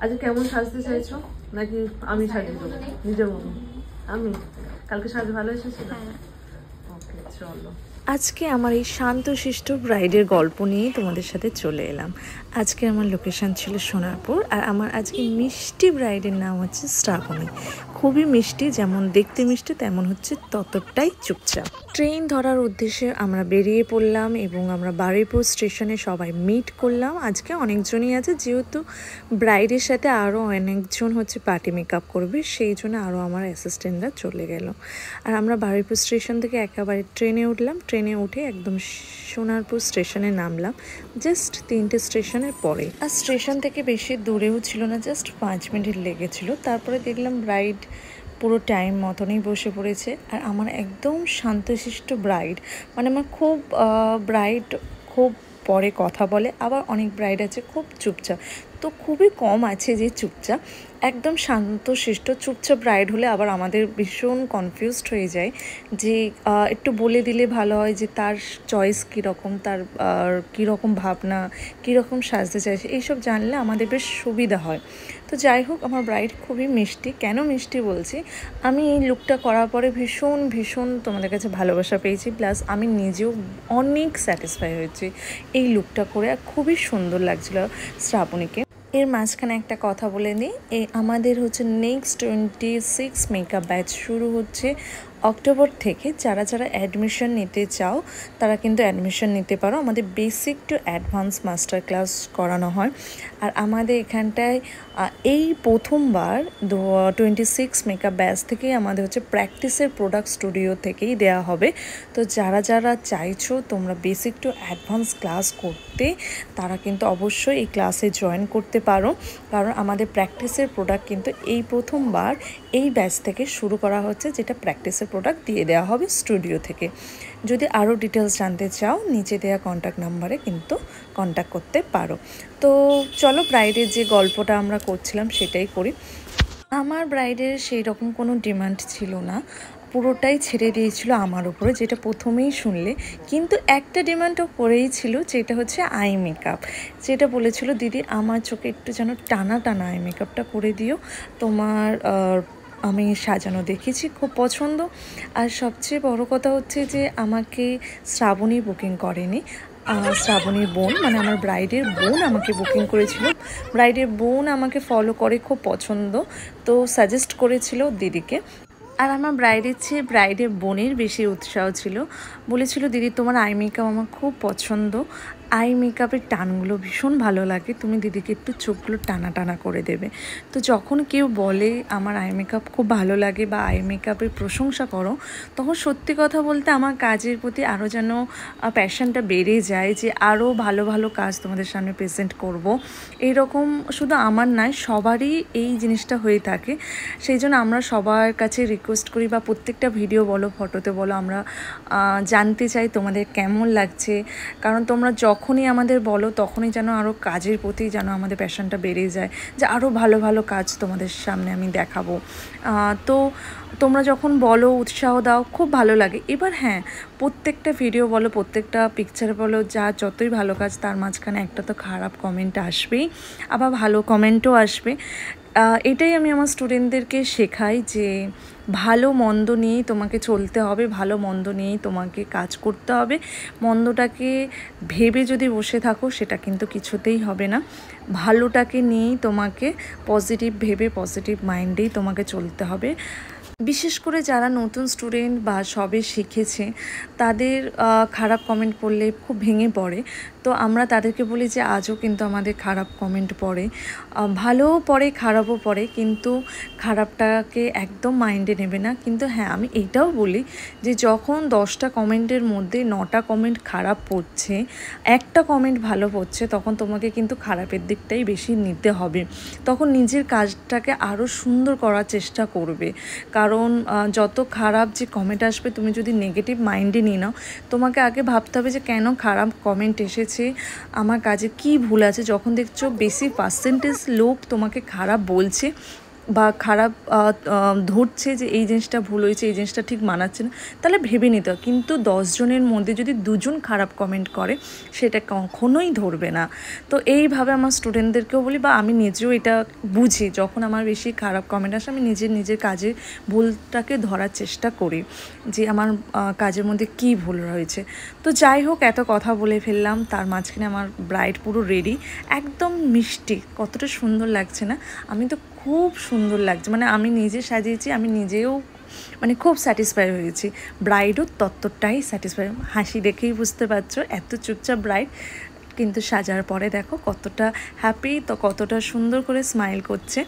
আজকে কেমন সাজতে চাইছো নাকি আমি সাজিয়ে দেবো নিজের মতো? আমি কালকে সাজ ভালো এসেছিল। ওকে চলো, আজকে আমার এই শান্তশিষ্ট ব্রাইডের গল্প নিয়ে তোমাদের সাথে চলে এলাম। আজকে আমার লোকেশন ছিল সোনারপুর, আর আমার আজকে মিষ্টি ব্রাইডের নাম হচ্ছে শ্রাবণী। খুবই মিষ্টি, যেমন দেখতে মিষ্টি তেমন হচ্ছে ততটাই চুপচাপ। ট্রেন ধরার উদ্দেশ্যে আমরা বেরিয়ে পড়লাম এবং আমরা বারুইপুর স্টেশনে সবাই মিট করলাম। আজকে অনেকজনই আছে, যেহেতু ব্রাইডের সাথে আরও অনেকজন হচ্ছে পার্টি মেকআপ করবে, সেই জন্য আরও আমার অ্যাসিস্ট্যান্টরা চলে গেল। আর আমরা বারুইপুর স্টেশন থেকে একেবারে ট্রেনে উঠলাম। ট্রেনে উঠে একদম সোনারপুর স্টেশনে নামলাম, জাস্ট 3টে স্টেশনের পরে। আর স্টেশন থেকে বেশি দূরেও ছিল না, জাস্ট 5 মিনিট লেগেছিল। তারপরে দেখলাম ব্রাইড পুরো টাইম মতনই বসে পড়েছে। আর আমার একদম শান্তশিষ্ট ব্রাইড, মানে আমার খুব ব্রাইড খুব পরে কথা বলে, আবার অনেক ব্রাইড আছে খুব চুপচাপ, তো খুবই কম আছে যে চুপচাপ। একদম শান্তশিষ্ট চুপচাপ ব্রাইড হলে আবার আমাদের ভীষণ কনফিউজড হয়ে যায় যে একটু বলে দিলে ভালো হয় যে তার চয়েস কীরকম, তার কীরকম ভাবনা, কীরকম সাজতে চাইছে, এইসব জানলে আমাদের বেশ সুবিধা হয়। তো যাই হোক, আমার ব্রাইড খুবই মিষ্টি। কেন মিষ্টি বলছি, আমি এই লুকটা করার পরে ভীষণ ভীষণ তোমাদের কাছে ভালোবাসা পেয়েছি, প্লাস আমি নিজেও অনেক স্যাটিসফাই হয়েছি এই লুকটা করে। আর খুবই সুন্দর লাগছিল শ্রাবণীকে। এর মাঝখানে একটা কথা বলে নিই, আমাদের হচ্ছে নেক্সট 26 মেকআপ ব্যাচ শুরু হচ্ছে অক্টোবর থেকে। যারা যারা অ্যাডমিশন নিতে চাও তারা কিন্তু অ্যাডমিশন নিতে পারো। আমাদের basic to advance master class করানো হয়। আর আমাদের এখানটায় এই প্রথমবার 26 মেকআপ ব্যাচ থেকেই আমাদের হচ্ছে প্র্যাকটিসের প্রোডাক্ট স্টুডিও থেকেই দেওয়া হবে। তো যারা যারা চাইছো তোমরা বেসিক টু অ্যাডভান্স ক্লাস করতে, তারা কিন্তু অবশ্যই এই ক্লাসে জয়েন করতে পারো, কারণ আমাদের প্র্যাকটিসের প্রোডাক্ট কিন্তু এই প্রথমবার এই ব্যাচ থেকে শুরু করা হচ্ছে, যেটা প্র্যাকটিসের প্রোডাক্ট দিয়ে দেওয়া হবে স্টুডিও থেকে। যদি আরও ডিটেলস জানতে চাও নিচে দেওয়া কন্ট্যাক্ট নাম্বারে কিন্তু কন্ট্যাক্ট করতে পারো। তো চলো, ব্রাইডের যে গল্পটা আমরা করছিলাম সেটাই করি। আমার ব্রাইডের সেই রকম কোনো ডিমান্ড ছিল না, পুরোটাই ছেড়ে দিয়েছিল আমার উপরে, যেটা প্রথমেই শুনলে। কিন্তু একটা ডিমান্ডও করেই ছিল, যেটা হচ্ছে আই মেকআপ। যেটা বলেছিল, দিদি আমার চোখে একটু যেন টানা টানা আই মেকআপটা করে দিও, তোমার আমি সাজানো দেখেছি, খুব পছন্দ। আর সবচেয়ে বড় কথা হচ্ছে যে আমাকে শ্রাবণী বুকিং করেনি, শ্রাবণীর বোন, মানে আমার ব্রাইডের বোন আমাকে বুকিং করেছিল। ব্রাইডের বোন আমাকে ফলো করে, খুব পছন্দ, তো সাজেস্ট করেছিল দিদিকে। আর আমার ব্রাইডের চেয়ে ব্রাইডের বোনের বেশি উৎসাহ ছিল, বলেছিল দিদি তোমার আই মেকআপ আমার খুব পছন্দ, আই মেকআপের টানগুলো ভীষণ ভালো লাগে, তুমি দিদিকে একটু চোখগুলো টানা টানা করে দেবে। তো যখন কেউ বলে আমার আই মেকআপ খুব ভালো লাগে বা আই মেকআপের প্রশংসা করো, তখন সত্যি কথা বলতে আমার কাজের প্রতি আরও যেন প্যাশনটা বেড়ে যায়, যে আরও ভালো ভালো কাজ তোমাদের সামনে প্রেজেন্ট করব। এইরকম শুধু আমার নয়, সবারই এই জিনিসটা হয়ে থাকে। সেই জন্য আমরা সবার কাছে রিকোয়েস্ট করি, বা প্রত্যেকটা ভিডিও বলো ফটোতে বলো, আমরা জানতে চাই তোমাদের কেমন লাগছে। কারণ তোমরা যখনই আমাদের বলো তখনই যেন আরও কাজের প্রতি যেন আমাদের প্যাশনটা বেড়ে যায়, যে আরও ভালো ভালো কাজ তোমাদের সামনে আমি দেখাবো। তো তোমরা যখন বলো, উৎসাহ দাও, খুব ভালো লাগে। এবার হ্যাঁ, প্রত্যেকটা ভিডিও বলো, প্রত্যেকটা পিকচার বলো, যতই ভালো কাজ, তার মাঝখানে একটা তো খারাপ কমেন্ট আসবেই, আবার ভালো কমেন্টও আসবে। এটাই আমি আমার স্টুডেন্টদেরকে শেখাই, যে ভালো মন্দ নিয়েই তোমাকে চলতে হবে, ভালো মন্দ নিয়েই তোমাকে কাজ করতে হবে। মন্দটাকে ভেবে যদি বসে থাকো সেটা কিন্তু কিছুতেই হবে না। ভালোটাকে নিয়েই তোমাকে পজিটিভ ভেবে পজিটিভ মাইন্ডেই তোমাকে চলতে হবে। বিশেষ করে যারা নতুন স্টুডেন্ট বা সবে শিখেছে, তাদের খারাপ কমেন্ট পড়লে খুব ভেঙে পড়ে। তো আমরা তাদেরকে বলি যে আজও কিন্তু আমাদের খারাপ কমেন্ট পড়ে, ভালোও পড়ে খারাপও পড়ে, কিন্তু খারাপটাকে একদম মাইন্ডে নেবে না। কিন্তু হ্যাঁ, আমি এইটাও বলি যে যখন 10টা কমেন্টের মধ্যে 9টা কমেন্ট খারাপ পড়ছে, একটা কমেন্ট ভালো পড়ছে, তখন তোমাকে কিন্তু খারাপের দিকটাই বেশি নিতে হবে। তখন নিজের কাজটাকে আরও সুন্দর করার চেষ্টা করবে, কারণ যত খারাপ যে কমেন্ট আসবে, তুমি যদি নেগেটিভ মাইন্ডে নিয়ে নাও, তোমাকে আগে ভাবতে হবে যে কেন খারাপ কমেন্ট এসেছে, আমার কাজে কি ভুল আছে। যখন দেখছো বেশি পার্সেন্টেজ লোক তোমাকে খারাপ বলছে, বা খারাপ ধরছে যে এই জিনিসটা ভুল হয়েছে, এই জিনিসটা ঠিক মানাচ্ছে না, তাহলে ভেবে নিতে হয়। কিন্তু 10 জনের মধ্যে যদি 2 জন খারাপ কমেন্ট করে সেটা কখনোই ধরবে না। তো এইভাবে আমার স্টুডেন্টদেরকেও বলি, বা আমি নিজেও এটা বুঝি, যখন আমার বেশি খারাপ কমেন্ট আসে আমি নিজের কাজে ভুলটাকে ধরার চেষ্টা করি যে আমার কাজের মধ্যে কী ভুল রয়েছে। তো যাই হোক, এত কথা বলে ফেললাম, তার মাঝখানে আমার ব্রাইড পুরো রেডি, একদম মিষ্টি, কতটা সুন্দর লাগছে না? আমি তো খুব সুন্দর লাগছে, মানে আমি নিজে সাজিয়েছি, আমি নিজেও মানে খুব স্যাটিসফাই হয়েছি, ব্রাইডও ততটাই স্যাটিসফাই। হাসি দেখেই বুঝতে পারছো এত চুপচাপ ব্রাইড, কিন্তু সাজার পরে দেখো কতটা হ্যাপি, তো কতটা সুন্দর করে স্মাইল করছে।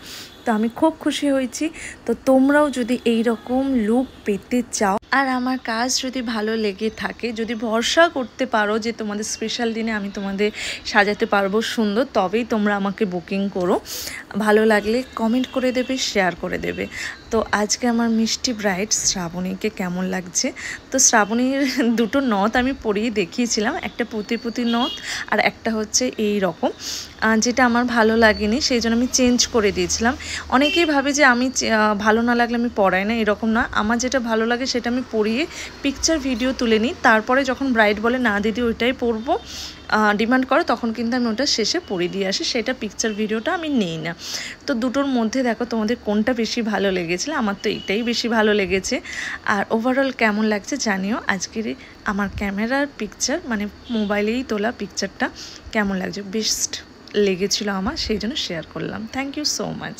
তো আমি খুব খুশি হয়েছি। তো তোমরাও যদি এই রকম লুক পেতে চাও আর আমার কাজ যদি ভালো লেগে থাকে, যদি ভরসা করতে পারো যে তোমাদের স্পেশাল দিনে আমি তোমাদের সাজাতে পারবো সুন্দর, তবেই তোমরা আমাকে বুকিং করো। ভালো লাগলে কমেন্ট করে দেবে, শেয়ার করে দেবে। তো আজকে আমার মিষ্টি ব্রাইড শ্রাবণীকে কেমন লাগছে? তো শ্রাবণীর দুটো নথ আমি পরিয়ে দেখিয়েছিলাম, একটা পুঁতি নথ আর একটা হচ্ছে এই রকম, যেটা আমার ভালো লাগেনি সেই জন্য আমি চেঞ্জ করে দিয়েছিলাম। অনেকেই ভাবে যে আমি ভালো না লাগলে আমি পরাই না, এরকম না, আমার যেটা ভালো লাগে সেটা আমি পরিয়ে পিকচার ভিডিও তুলে নিই, তারপরে যখন ব্রাইড বলে না দিদি ওইটাই পরবো, ডিমান্ড করে, তখন কিন্তু আমি ওটা শেষে পরিয়ে দিয়ে আসি, সেটা পিকচার ভিডিওটা আমি নেই না। তো দুটোর মধ্যে দেখো তোমাদের কোনটা বেশি ভালো লেগেছিল? আমার তো এটাই বেশি ভালো লেগেছে। আর ওভারঅল কেমন লাগছে জানিও। আজকের আমার ক্যামেরার পিকচার, মানে মোবাইলেই তোলা পিকচারটা কেমন লাগছে, বেস্ট লেগেছিলো আমার, সেই জন্য শেয়ার করলাম। Thank you so much.